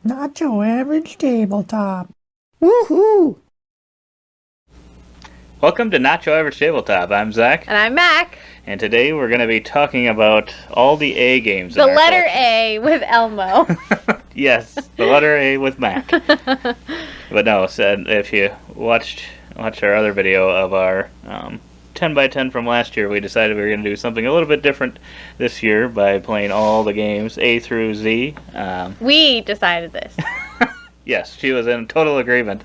Not your average tabletop. Woohoo! Welcome to Not Your Average Tabletop. I'm Zach. And I'm Mac. And today we're going to be talking about all the A games. The letter A with Elmo. Yes, the letter A with Mac. But no, if you watched our other video of our 10 by 10 from last year, we decided we were going to do something a little bit different this year by playing all the games A through Z. We decided this. Yes, she was in total agreement.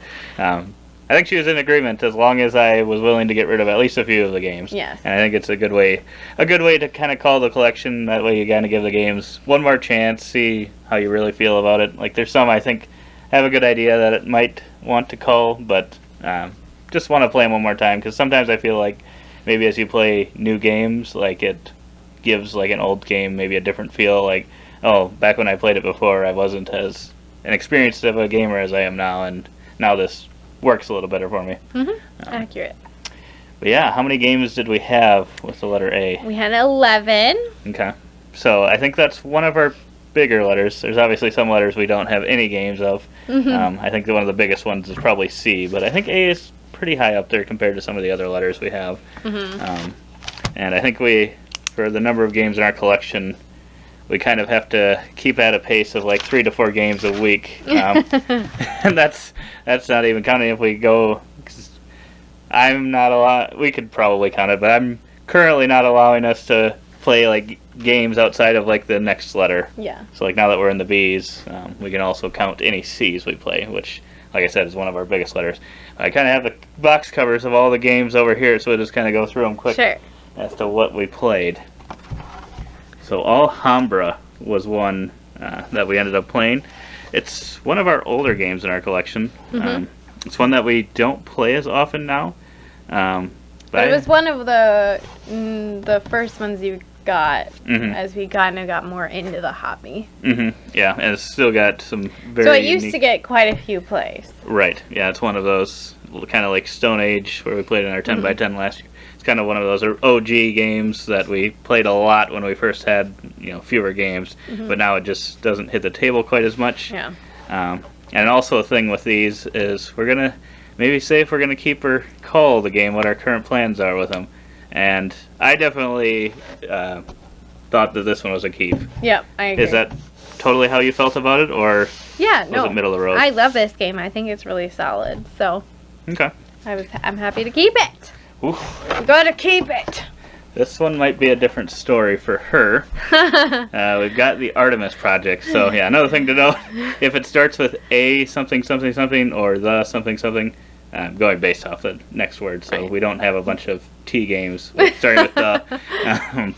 I think she was in agreement as long as I was willing to get rid of at least a few of the games. Yes. And I think it's a good way to kind of call the collection. That way you kind of give the games one more chance, see how you really feel about it. Like there's some I think have a good idea that it might want to cull, but just want to play them one more time because sometimes I feel like maybe as you play new games, like it gives like an old game maybe a different feel. Like, oh, back when I played it before, I wasn't as an experienced of a gamer as I am now, and now this works a little better for me. Accurate. But yeah, how many games did we have with the letter A? We had 11. Okay. So I think that's one of our bigger letters. There's obviously some letters we don't have any games of. I think one of the biggest ones is probably C, but I think A is pretty high up there compared to some of the other letters we have. And I think for the number of games in our collection, we kind of have to keep at a pace of like 3 to 4 games a week. And that's not even counting if we go. We could probably count it, but I'm currently not allowing us to play like games outside of like the next letter. Yeah. So like now that we're in the B's, we can also count any C's we play, which, like I said, is one of our biggest letters. I kind of have the box covers of all the games over here, so we'll just kind of go through them quick as to what we played. So Alhambra was one that we ended up playing. It's one of our older games in our collection. It's one that we don't play as often now. But it was one of the first ones you got as we kind of got more into the hobby. Yeah, and it's still got some very So it used to get quite a few plays. Right, yeah, it's one of those kind of like Stone Age where we played in our 10 by 10 last year. It's kind of one of those OG games that we played a lot when we first had, fewer games, but now it just doesn't hit the table quite as much. Yeah. And also a thing with these is we're going to maybe say if we're going to keep or cull the game, what our current plans are with them. And I definitely thought that this one was a keep. Yep, I agree. Is that totally how you felt about it, or was it middle of the road? I love this game. I think it's really solid. So Okay. I'm happy to keep it. Oof. You gotta keep it. This one might be a different story for her. We've got the Artemis Project. So yeah, another thing to note, if it starts with A something something something or the something something, going based off the next word. So we don't have a bunch of T games starting with the.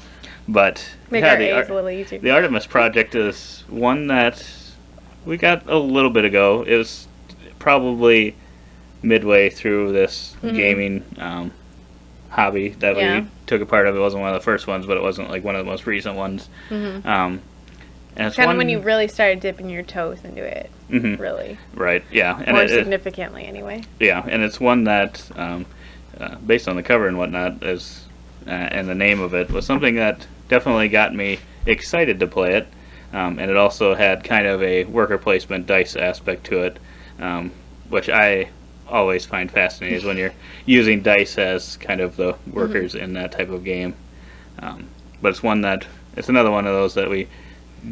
But Make yeah, our A's a little easier. The Artemis Project is one that we got a little bit ago. It was probably midway through this gaming hobby that we took a part of. It wasn't one of the first ones, but it wasn't like one of the most recent ones. And it's kind of when you really started dipping your toes into it. Really. Right, yeah. And more significantly, anyway. Yeah, and it's one that, based on the cover and whatnot, and the name of it, was something that definitely got me excited to play it. And it also had kind of a worker placement dice aspect to it, which I always find fascinating is when you're using dice as kind of the workers in that type of game. But it's another one of those that we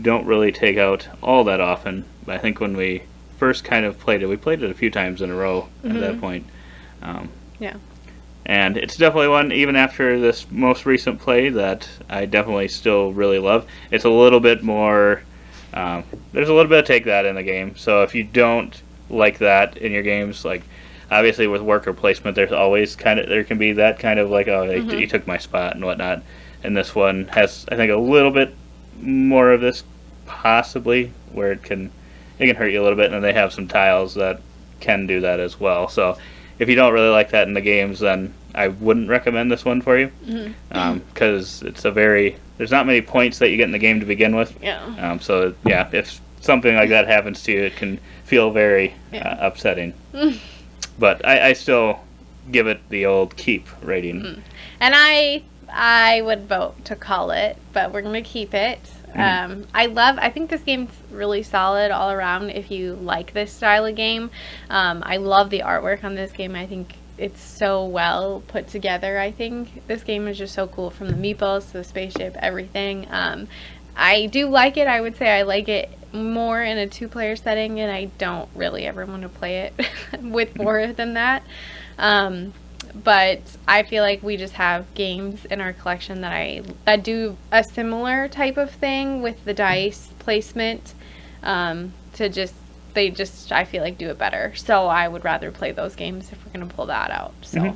don't really take out all that often. But I think when we first kind of played it, we played it a few times in a row at that point. Yeah. And it's definitely one, even after this most recent play, that I definitely still really love. It's a little bit more, there's a little bit of take that in the game. So if you don't like that in your games, like obviously with worker placement, there can be that kind of like, oh, you took my spot and whatnot. And this one has, I think, a little bit more of this possibly, where it can hurt you a little bit, and they have some tiles that can do that as well. So if you don't really like that in the games, then I wouldn't recommend this one for you, because there's not many points that you get in the game to begin with. Yeah. So yeah, if something like that happens to you, it can feel very upsetting. But I still give it the old keep rating. And I I would vote to call it, but we're going to keep it. I think this game's really solid all around if you like this style of game. I love the artwork on this game. I think it's so well put together. I think this game is just so cool, from the meeples to the spaceship, everything. I do like it. I would say I like it more in a 2-player setting, and I don't really ever want to play it with more than that. But I feel like we just have games in our collection that do a similar type of thing with the dice placement, they I feel like do it better. So I would rather play those games if we're going to pull that out. So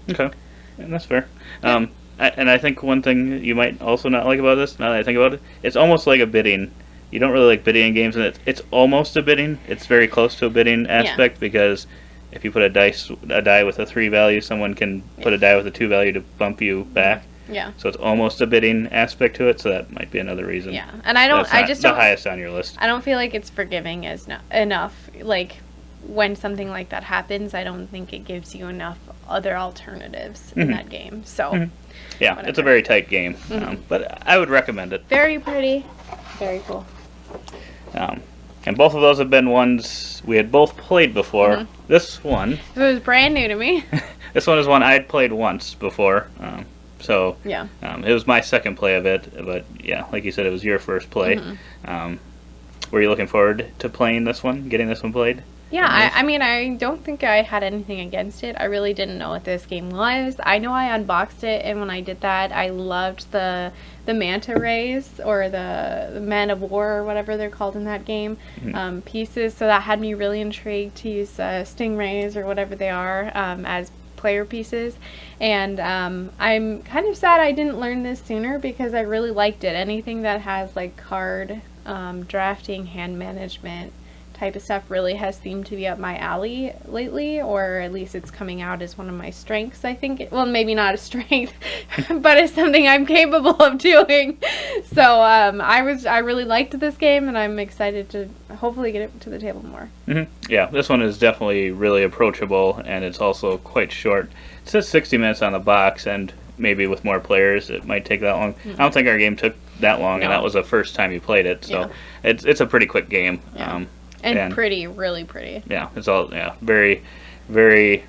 Okay, and that's fair. Yeah. And I think one thing you might also not like about this, now that I think about it, it's almost like a bidding. You don't really like bidding games, and it's almost a bidding. It's very close to a bidding aspect, because if you put a die with a 3 value, someone can put a die with a 2 value to bump you back. Yeah. So it's almost a bidding aspect to it, so that might be another reason. Yeah, and I just don't. The highest on your list. I don't feel like it's forgiving enough. Like, when something like that happens, I don't think it gives you enough other alternatives in that game. So. Yeah, whatever. It's a very tight game, but I would recommend it. Very pretty, very cool. And both of those have been ones we had both played before. This one... It was brand new to me. This one is one I had played once before. So yeah. It was my second play of it, but yeah, like you said, it was your first play. Were you looking forward to playing this one, getting this one played? Yeah, I mean, I don't think I had anything against it. I really didn't know what this game was. I know I unboxed it, and when I did that, I loved the manta rays, or the men of war, or whatever they're called in that game, pieces. So that had me really intrigued to use stingrays, or whatever they are, as player pieces. And I'm kind of sad I didn't learn this sooner, because I really liked it. Anything that has like card drafting, hand management type of stuff really has seemed to be up my alley lately, or at least it's coming out as one of my strengths, I think. Well, maybe not a strength, but it's something I'm capable of doing. So I really liked this game, and I'm excited to hopefully get it to the table more. Yeah, this one is definitely really approachable, and it's also quite short. It says 60 minutes on the box, and maybe with more players it might take that long. I don't think our game took that long, and that was the first time you played it, so it's a pretty quick game. And pretty, really pretty. Yeah, it's all very, very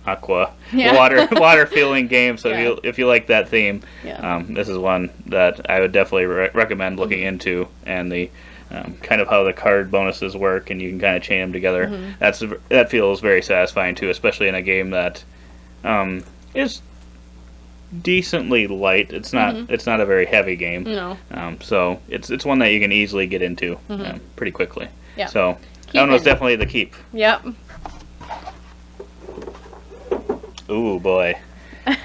water feeling game. So if you like that theme, this is one that I would definitely recommend looking into. And the kind of how the card bonuses work, and you can kind of chain them together. That feels very satisfying too, especially in a game that is decently light. It's not a very heavy game. No. So it's one that you can easily get into pretty quickly. Yeah. So that one was definitely the keep. Yep. Ooh boy.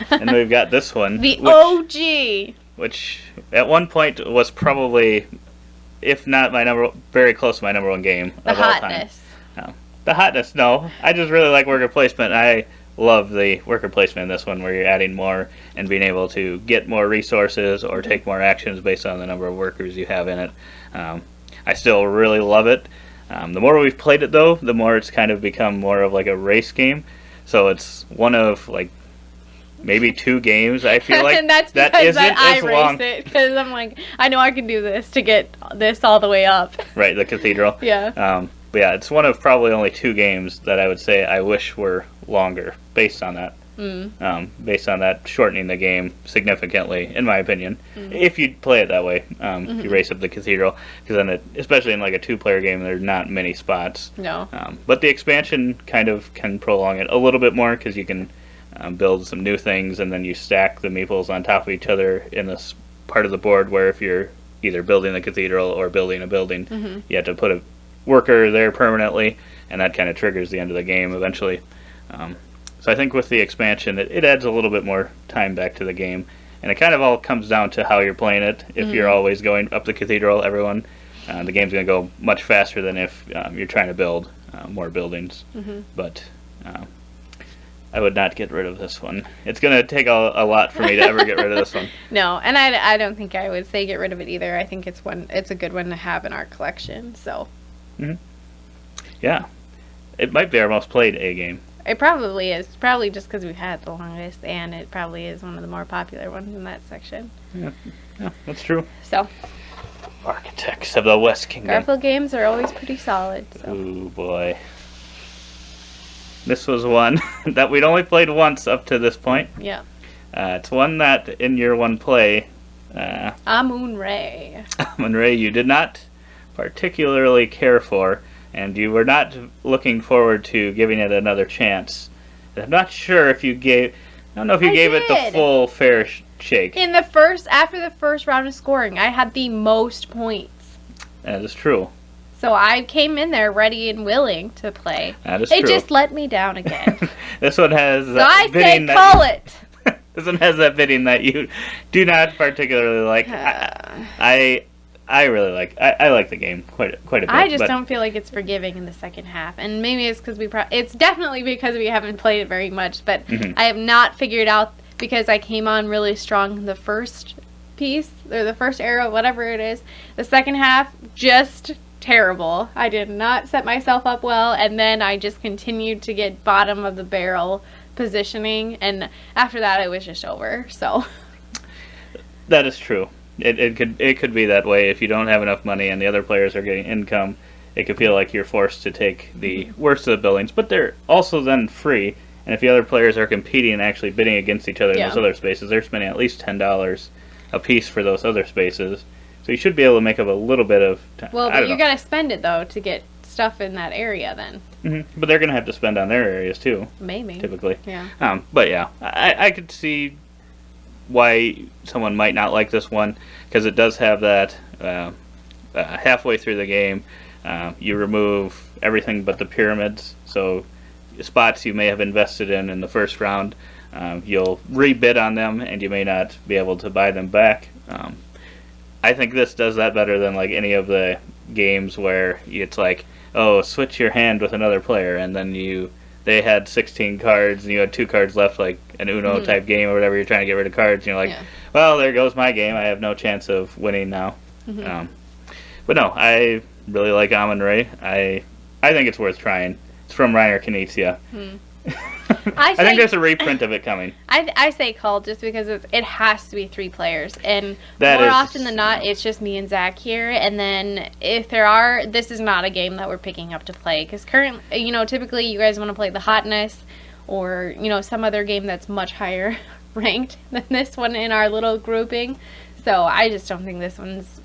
And we've got this one. The OG. Which at one point was probably, if not very close to my number one game of all time. The hotness, no. I just really like worker placement. I love the worker placement in this one, where you're adding more and being able to get more resources or take more actions based on the number of workers you have in it. I still really love it. The more we've played it, though, the more it's kind of become more of like a race game. So it's one of like maybe 2 games, I feel like. And that's because I race it, because I'm like, I know I can do this to get this all the way up. Right, the cathedral. Yeah. But yeah, it's one of probably only 2 games that I would say I wish were longer, based on that. Based on that shortening the game significantly, in my opinion, if you play it that way. If you race up the cathedral, because then especially in like a 2-player game, there's not many spots. No. But the expansion kind of can prolong it a little bit more, because you can build some new things, and then you stack the meeples on top of each other in this part of the board where if you're either building the cathedral or building a building, you have to put a worker there permanently, and that kind of triggers the end of the game eventually. So I think with the expansion, it adds a little bit more time back to the game. And it kind of all comes down to how you're playing it. If you're always going up the cathedral, the game's going to go much faster than if you're trying to build more buildings. But I would not get rid of this one. It's going to take a lot for me to ever get rid of this one. No, and I don't think I would say get rid of it either. I think it's a good one to have in our collection. So. Yeah. It might be our most played A game. It probably is. Probably just because we've had it the longest, and it probably is one of the more popular ones in that section. Yeah, that's true. So, Architects of the West Kingdom. Garfield games are always pretty solid. So. Ooh, boy. This was one that we'd only played once up to this point. Yeah. It's one that in your one play, Amun-Re. Amun-Re, you did not particularly care for, and you were not looking forward to giving it another chance. I'm not sure if you gave. I don't know if you gave it the full fair shake. After the first round of scoring, I had the most points. That is true. So I came in there ready and willing to play. That is true. It just let me down again. This one has. So I say call it. This one has that bidding that you do not particularly like. I really like. I like the game quite a bit. I just don't feel like it's forgiving in the second half, and maybe it's because it's definitely because we haven't played it very much. But I have not figured out, because I came on really strong in the first piece or the first arrow, whatever it is. The second half, just terrible. I did not set myself up well, and then I just continued to get bottom of the barrel positioning, and after that it was just over. So that is true. It could be that way if you don't have enough money and the other players are getting income. It could feel like you're forced to take the worst of the buildings, but they're also then free. And if the other players are competing and actually bidding against each other in those other spaces, they're spending at least $10 a piece for those other spaces. So you should be able to make up a little bit of time. Well, but you got to spend it though to get stuff in that area then. But they're going to have to spend on their areas too. Maybe. Typically. Yeah. But yeah, I could see why someone might not like this one, because it does have that halfway through the game, you remove everything but the pyramids. So spots you may have invested in the first round, you'll rebid on them and you may not be able to buy them back. I think this does that better than like any of the games where it's like, oh, switch your hand with another player, and then they had 16 cards and you had 2 cards left, like an Uno type game or whatever. You're trying to get rid of cards and you're like, well, there goes my game. I have no chance of winning now. But no, I really like Amun-Re. I think it's worth trying. It's from Reiner Knizia. I think there's a reprint of it coming. I say Cull just because it has to be 3 players, and more often than not, it's just me and Zach here. And then if there are, this is not a game that we're picking up to play, because currently, typically you guys want to play the Hotness or some other game that's much higher ranked than this one in our little grouping. So I just don't think this one's.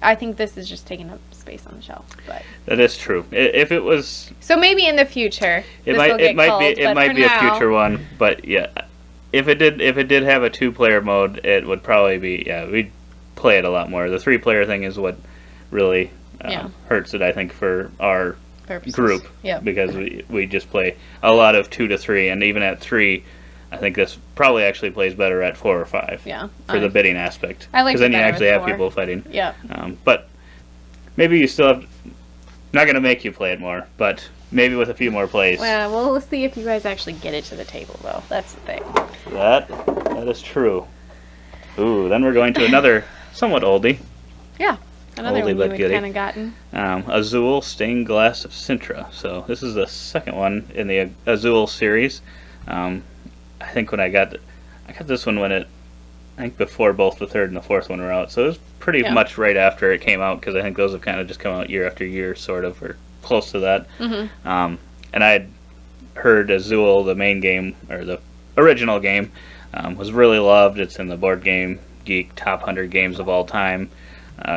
I think this is just taking up space on the shelf. But that is true. If it was, so maybe in the future, it might be a future one. But yeah, if it did have a 2-player mode, it would probably be we'd play it a lot more. The 3-player thing is what really hurts it, I think, for our group. Because we just play a lot of 2 to 3, and even at 3. I think this probably actually plays better at 4 or 5. For the bidding aspect. I like, because then you actually have people fighting. Yeah. But maybe you still have. Not going to make you play it more, but maybe with a few more plays. Well, we'll see if you guys actually get it to the table, though. That's the thing. That is true. Ooh, then we're going to another somewhat oldie. Yeah. Another oldie one you had kind of gotten. Azul Stained Glass of Sintra. So this is the second one in the Azul series. I think when I got this one I think before both the 3rd and the 4th one were out, so it was pretty much right after it came out, because I think those have kind of just come out year after year, sort of, or close to that. And I'd heard Azul, the main game, or the original game, was really loved. It's in the Board Game Geek top 100 games of all time,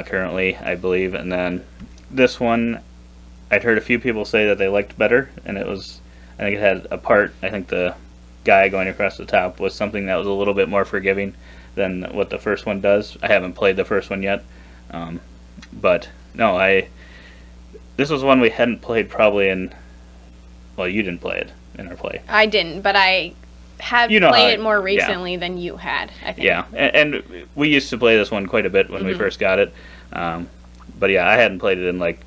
currently, I believe. And then this one, I'd heard a few people say that they liked better, and I think it had a part, I think the guy going across the top was something that was a little bit more forgiving than what the first one does. I haven't played the first one yet, but no, this was one we hadn't played probably in. Well, you didn't play it in our play. I didn't, but I have played it more recently than you had, I think. Yeah, and we used to play this one quite a bit when we first got it, but yeah, I hadn't played it in like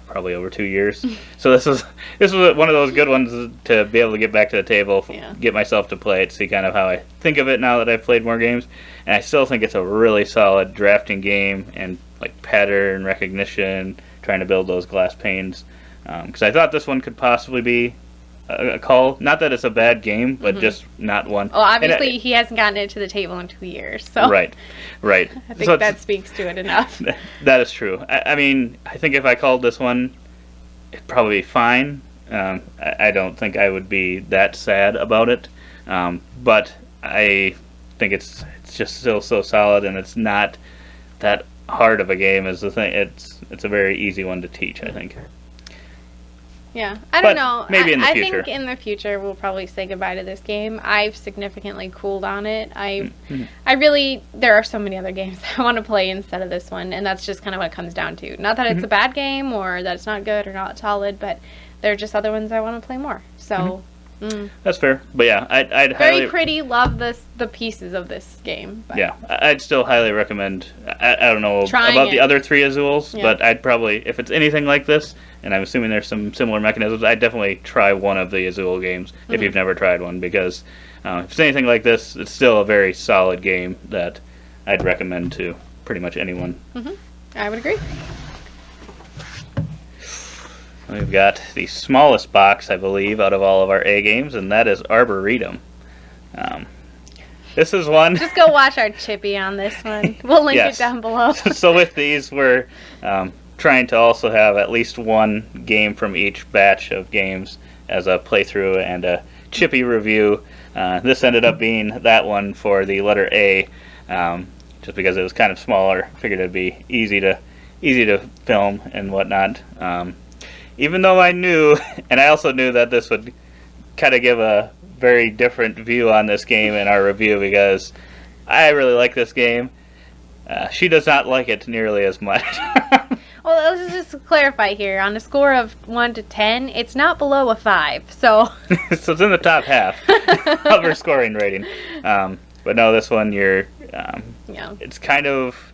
probably over 2 years. So this was one of those good ones to be able to get back to the table, get myself to play it, see kind of how I think of it now that I've played more games. And I still think it's a really solid drafting game, and like pattern recognition, trying to build those glass panes. Because I thought this one could possibly be a Cull. Not that it's a bad game, but just not one. Well, obviously he hasn't gotten it to the table in 2 years, so Right. I think that speaks to it enough. That is true. I mean, I think if I called this one, it'd probably be fine. I don't think I would be that sad about it. But I think it's just still so solid, and it's not that hard of a game as the thing. It's a very easy one to teach, I think. Yeah, I But don't know. maybe in the future. I think in the future we'll probably say goodbye to this game. I've significantly cooled on it. I really, there are so many other games I want to play instead of this one, and that's just kind of what it comes down to. Not that it's a bad game or that it's not good or not solid, but there are just other ones I want to play more. So. That's fair. But yeah, I'd very highly, pretty. Love the pieces of this game. But. yeah, I'd still highly recommend. I don't know Trying about it. the other 3 Azuls, Yeah. but I'd probably, if it's anything like this, and I'm assuming there's some similar mechanisms, I'd definitely try one of the Azul games if you've never tried one, because if it's anything like this, it's still a very solid game that I'd recommend to pretty much anyone. I would agree. We've got the smallest box, I believe, out of all of our A games, and that is Arboretum. This is one. Just go watch our Chippy on this one. We'll link Yes. it down below. So with these, we're trying to also have at least one game from each batch of games as a playthrough and a Chippy review. This ended up being that one for the letter A, just because it was kind of smaller. Figured it'd be easy to film and whatnot. Even though I knew, and I also knew that this would kind of give a very different view on this game in our review, because I really like this game. She does not like it nearly as much. Well, let's just clarify here. On a score of 1 to 10, it's not below a 5. So So it's in the top half of her scoring rating. But no, this one yeah, it's kind of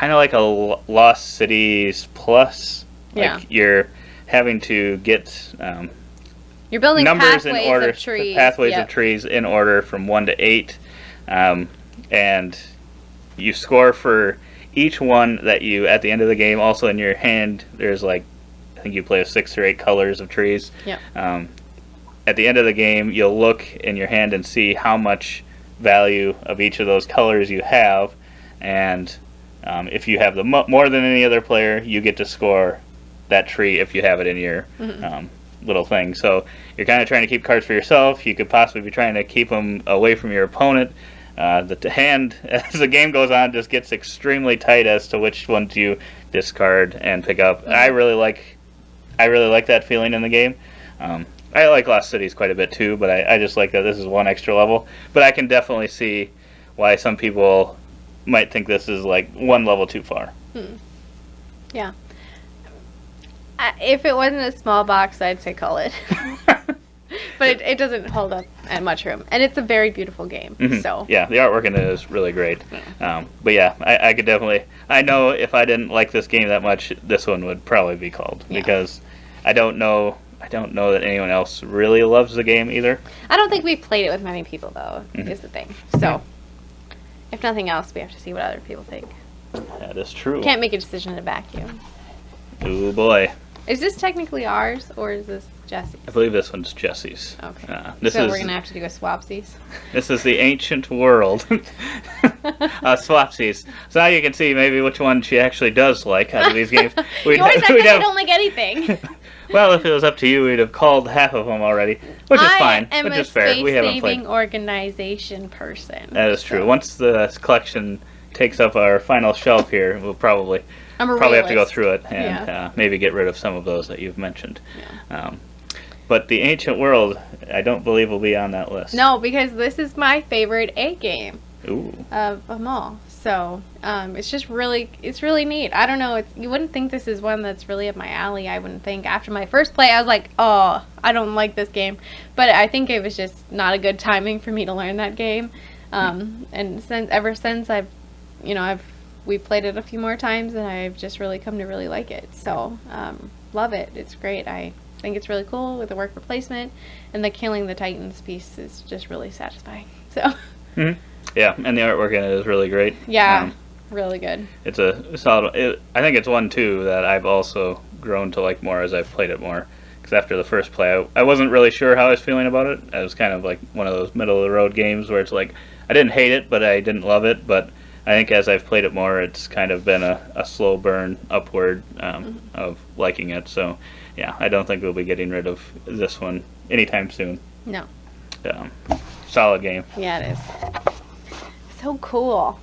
like a Lost Cities Plus. Yeah. Like you're having to get you're building numbers in pathways order, of trees. pathways Yep. of trees in order from 1 to 8, and you score for each one that you at the end of the game. Also in your hand, there's like, I think you play with 6 or 8 colors of trees. Yep. At the end of the game, you'll look in your hand and see how much value of each of those colors you have, and if you have the more than any other player, you get to score that tree if you have it in your little thing. So you're kind of trying to keep cards for yourself. You could possibly be trying to keep them away from your opponent. The hand, as the game goes on, just gets extremely tight as to which ones you discard and pick up. I really like that feeling in the game. I like Lost Cities quite a bit too, but I just like that this is one extra level. But I can definitely see why some people might think this is like one level too far. Yeah. If it wasn't a small box, I'd say call it. But it doesn't hold up at much room. And it's a very beautiful game. So Yeah, the artwork in it is really great. But yeah, I could definitely... I know if I didn't like this game that much, this one would probably be called. Yeah. Because I don't know that anyone else really loves the game either. I don't think we've played it with many people, though, is the thing. So, if nothing else, we have to see what other people think. That is true. Can't make a decision in a vacuum. Oh boy. Is this technically ours, or is this Jesse's? I believe this one's Jesse's. Okay. This So is, we're going to have to do a swapsies. This is the ancient world. Swapsies. So now you can see maybe which one she actually does like out of these games. You always act like I don't like anything. Well, if it was up to you, we'd have called half of them already, which is fine, I am which a is fair. We haven't space-saving played. organization person. That is true. Once the collection takes up our final shelf here, we'll probably I'm a have to go realist. through it and maybe get rid of some of those that you've mentioned. But the ancient world, I don't believe will be on that list. No, because this is my favorite A game Ooh. of them all. So it's just really neat. I don't know. You wouldn't think this is one that's really up my alley. I wouldn't think. After my first play, I was like, oh, I don't like this game. But I think it was just not a good timing for me to learn that game. And ever since we played it a few more times, and I've just really come to really like it. So love it. It's great. I think it's really cool with the worker placement, and the killing the Titans piece is just really satisfying. So. Yeah, and the artwork in it is really great. Yeah, really good. It's a solid. I think it's one too that I've also grown to like more as I've played it more, because after the first play, I wasn't really sure how I was feeling about it. I was kind of like one of those middle-of-the-road games where it's like, I didn't hate it, but I didn't love it, but I think as I've played it more, it's kind of been a slow burn upward of liking it. So, yeah, I don't think we'll be getting rid of this one anytime soon. No. Solid game. Yeah, it is. So cool.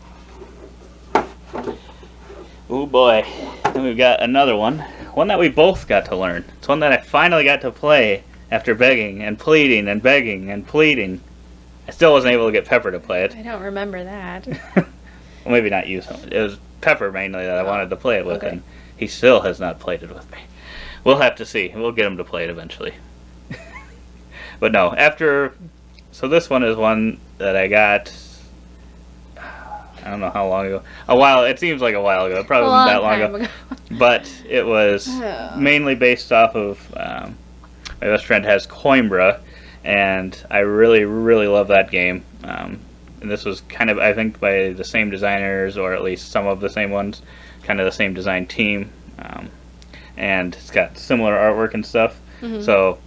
Oh boy. Then we've got another one. One that we both got to learn. It's one that I finally got to play after begging and pleading and begging and pleading. I still wasn't able to get Pepper to play it. I don't remember that. Well, maybe not you. It was Pepper mainly that I wanted to play it with, okay. and he still has not played it with me. We'll have to see. We'll get him to play it eventually. But no, so this one is one that I got, I don't know how long ago. It seems like a while ago. It probably wasn't that long ago. But it was mainly based off of, my best friend has Coimbra, and I really, really love that game. And this was kind of, I think, by the same designers, or at least some of the same ones, kind of the same design team. And it's got similar artwork and stuff. Mm-hmm. So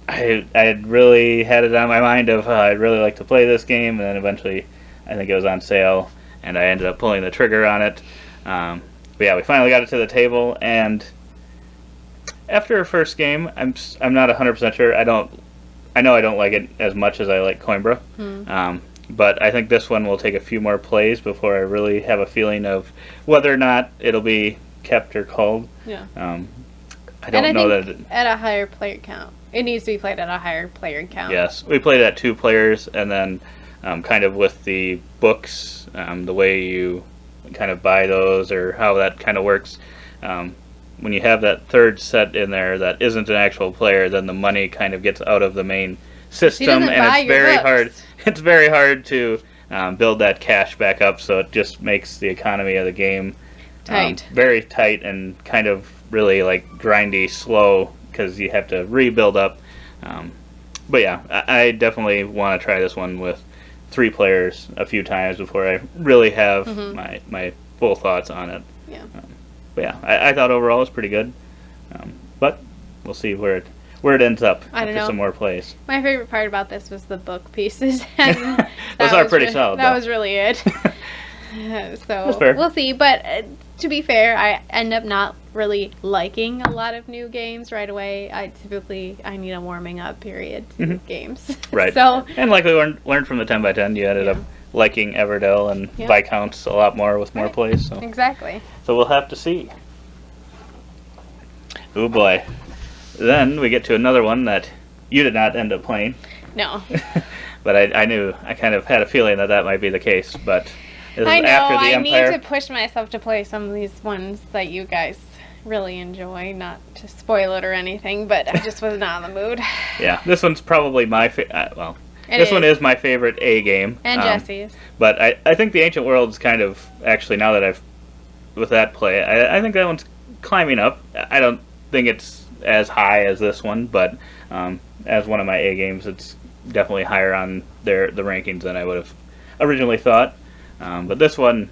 I had really had it on my mind of I'd really like to play this game, and then eventually I think it was on sale, and I ended up pulling the trigger on it. But yeah, we finally got it to the table, and after our first game, I'm not 100% sure. I know I don't like it as much as I like Coimbra. But I think this one will take a few more plays before I really have a feeling of whether or not it'll be kept or culled. Yeah. I don't know that at a higher player count. It needs to be played at a higher player count. Yes, we played at 2 players, and then kind of with the books, the way you kind of buy those or how that kind of works. When you have that third set in there that isn't an actual player, then the money kind of gets out of the main system, and it's very hard. It's very hard to build that cash back up. So it just makes the economy of the game tight, very tight, and kind of really like grindy, slow, because you have to rebuild up. But yeah, I definitely want to try this one with 3 players a few times before I really have my full thoughts on it. Yeah. But yeah, I thought overall it was pretty good. But we'll see where it ends up after some more plays. My favorite part about this was the book pieces. And those are pretty solid. That was really it. So we'll see. But to be fair, I end up not really liking a lot of new games right away. I need a warming up period to games. Right. So, and like we learned from the 10x10, you ended up liking Everdell and Viscounts a lot more with more plays. So. Exactly. So we'll have to see. Oh boy. Then we get to another one that you did not end up playing. No. But I kind of had a feeling that might be the case. But this I is know, after the Empire. I need to push myself to play some of these ones that you guys really enjoy. Not to spoil it or anything, but I just was not in the mood. Yeah, this one's probably my favorite. This one is my favorite A game. And Jesse's. But I think the Ancient World's kind of, actually, now that with that play, I think that one's climbing up. I don't think it's as high as this one, but as one of my A games, it's definitely higher on the rankings than I would have originally thought. But this one,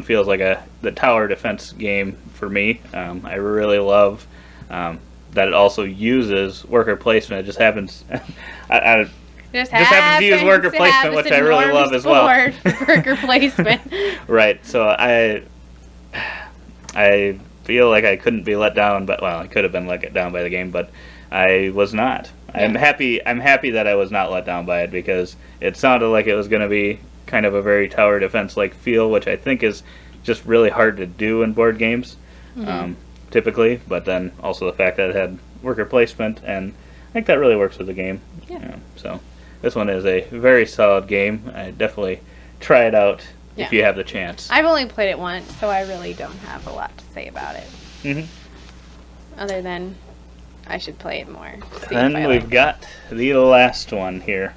feels like the tower defense game for me. I really love that it also uses worker placement. It just happens. Just happens to use worker placement, which I really love as well. Worker placement. Right. So I feel like I couldn't be let down, but I could have been let down by the game, but I was not. Yeah. I'm happy that I was not let down by it, because it sounded like it was going to be kind of a very tower defense like feel, which I think is just really hard to do in board games, typically. But then also the fact that it had worker placement, and I think that really works with the game. Yeah. So this one is a very solid game. I definitely try it out if you have the chance. I've only played it once, so I really don't have a lot to say about it. Other than I should play it more. Then we've got the last one here.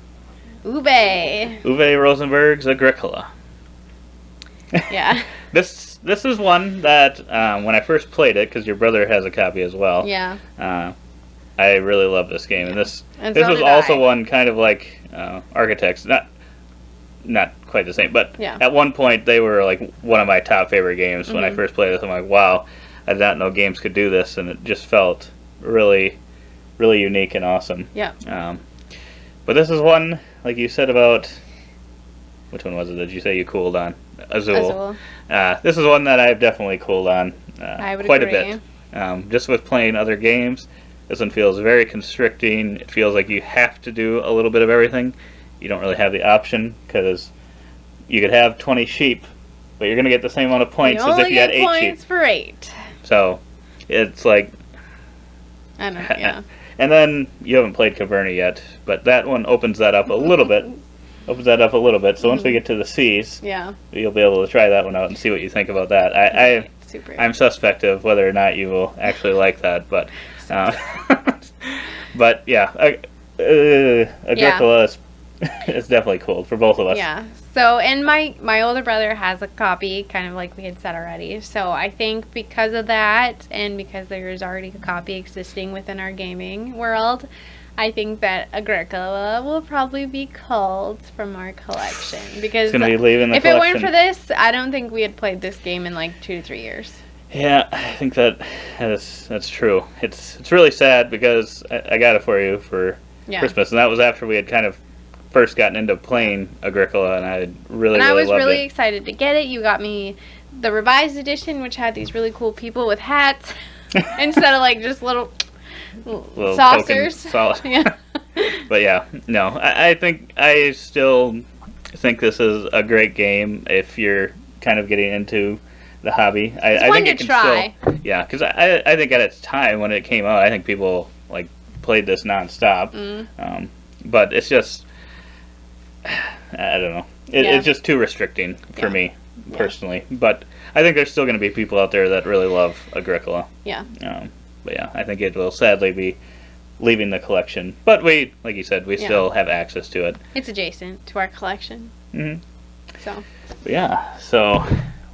Uwe Rosenberg's Agricola. Yeah. This is one that when I first played it, because your brother has a copy as well. Yeah. I really love this game, and this so was also one kind of like Architects, not quite the same, but at one point they were like one of my top favorite games when I first played this. I'm like, wow, I did not know games could do this, and it just felt really really unique and awesome. Yeah. But this is one, like you said about, which one was it? Did you say you cooled on? Azul. This is one that I've definitely cooled on I would quite agree. a bit. Just with playing other games, this one feels very constricting. It feels like you have to do a little bit of everything. You don't really have the option because you could have 20 sheep, but you're going to get the same amount of points as if you had 8 sheep. points for 8. So it's like... I don't know, yeah. And then you haven't played Caverna yet, but that one opens that up a little bit. So once we get to the seas, Yeah. you'll be able to try that one out and see what you think about that. Super. I'm suspect of whether or not you will actually like that, but but yeah, Agricola is definitely cool for both of us. Yeah. So, and my older brother has a copy, kind of like we had said already. So I think because of that, and because there's already a copy existing within our gaming world, I think that Agricola will probably be culled from our collection. Because It's gonna be leaving the if collection. it weren't for this, I don't think we had played this game in like 2 to 3 years. Yeah, I think that's true. It's really sad because I got it for you for Yeah. Christmas, and that was after we had kind of first gotten into playing Agricola, and I really And I was loved really it. excited to get it. You got me the revised edition, which had these really cool people with hats instead of like just little saucers. Yeah. But yeah, no, I think I still think this is a great game if you're kind of getting into the hobby. I one think to it can try. still, yeah, because I think at its time when it came out, I think people like played this nonstop. But it's just, I don't know, it's just too restricting for me personally. But I think there's still going to be people out there that really love Agricola. Yeah. But yeah, I think it will sadly be leaving the collection. But we, like you said, we still have access to it. It's adjacent to our collection. Mm-hmm. So. But yeah, so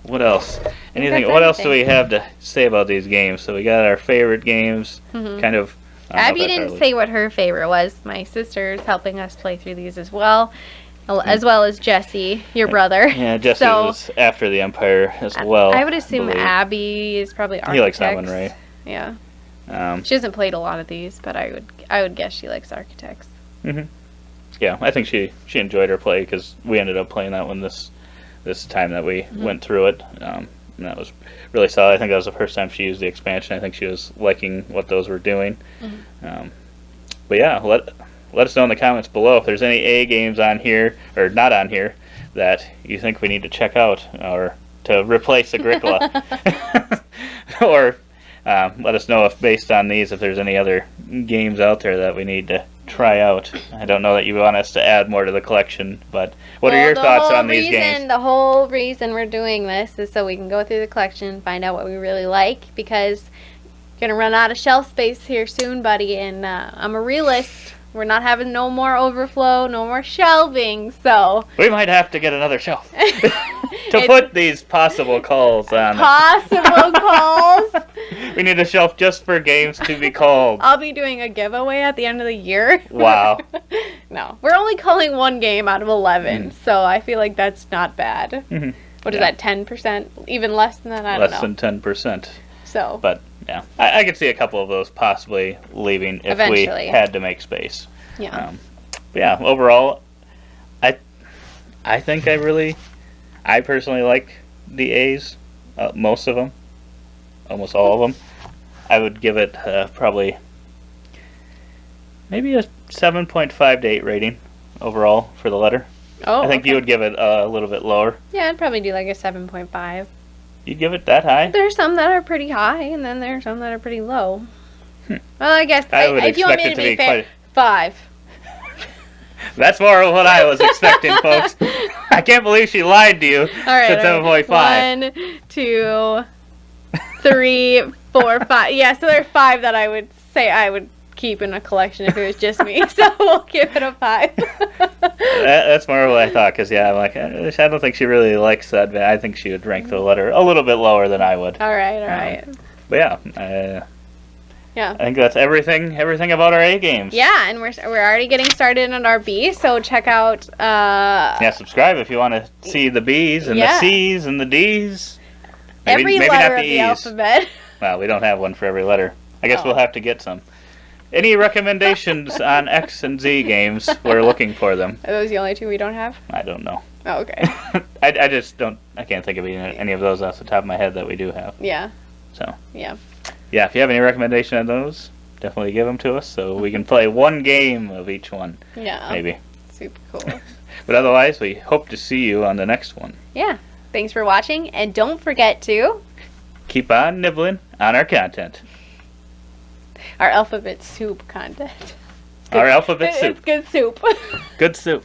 what else? Anything? that's What else do everything. we have to say about these games? So we got our favorite games, kind of. I don't know Abby if that's didn't our- say what her favorite was. My sister's helping us play through these as well as Jesse, your brother. Yeah, Jesse So, was after the Empire as well. I would assume believe. Abby is probably Architects. He likes Amun-Re. Yeah. Um, She hasn't played a lot of these, but I would guess she likes Architects. yeah, I think she enjoyed her play because we ended up playing that one this time that we went through it. And that was really solid. I think that was the first time she used the expansion. I think she was liking what those were doing. But yeah, let us know in the comments below if there's any A games on here or not on here that you think we need to check out or to replace Agricola. Or let us know if based on these if there's any other games out there that we need to try out. I don't know that you want us to add more to the collection, but what are your thoughts on these games? The whole reason we're doing this is so we can go through the collection, find out what we really like, because you're going to run out of shelf space here soon, buddy, and I'm a realist. We're not having no more overflow, no more shelving, so... We might have to get another shelf to put these possible calls on. Possible calls. We need a shelf just for games to be called. I'll be doing a giveaway at the end of the year. Wow. No, we're only calling one game out of 11, so I feel like that's not bad. What is that, 10%? Even less than that? I don't know. Less than 10%. So... But, yeah, I could see a couple of those possibly leaving if Eventually. we had to make space. Yeah. But yeah, overall, I think I personally like the A's, most of them, almost all of them. I would give it probably maybe a 7.5 to 8 rating overall for the letter. Oh, I think you would give it a little bit lower. Yeah, I'd probably do like a 7.5. You'd give it that high? There's some that are pretty high, and then there's some that are pretty low. Well, I guess I would if you want me expect to it to be be fair, quite- 5. That's more of what I was expecting, folks. I can't believe she lied to you. All right. Said 7.5. 1, 2, 3, 4, 5. Yeah, so there are 5 that I would say I would keep in a collection if it was just me. So we'll give it a 5. That's more of what I thought, because I'm like, I don't think she really likes that. I think she would rank the letter a little bit lower than I would. All right. But yeah, Yeah. I think that's everything about our A games. Yeah, and we're already getting started on our B, so check out... Yeah, subscribe if you want to see the B's and the C's and the D's. Every maybe letter not of the the E's. alphabet. Well, we don't have one for every letter. I guess we'll have to get some. Any recommendations on X and Z games? We're looking for them. Are those the only two we don't have? I don't know. Oh, okay. I just don't. I can't think of any of those off the top of my head that we do have. Yeah. So. Yeah. Yeah, if you have any recommendation on those, definitely give them to us so we can play one game of each one. Yeah. Maybe. Super cool. But otherwise, we hope to see you on the next one. Yeah. Thanks for watching, and don't forget to keep on nibbling on our content. Our alphabet soup content. Our alphabet soup. It's good soup. Good soup.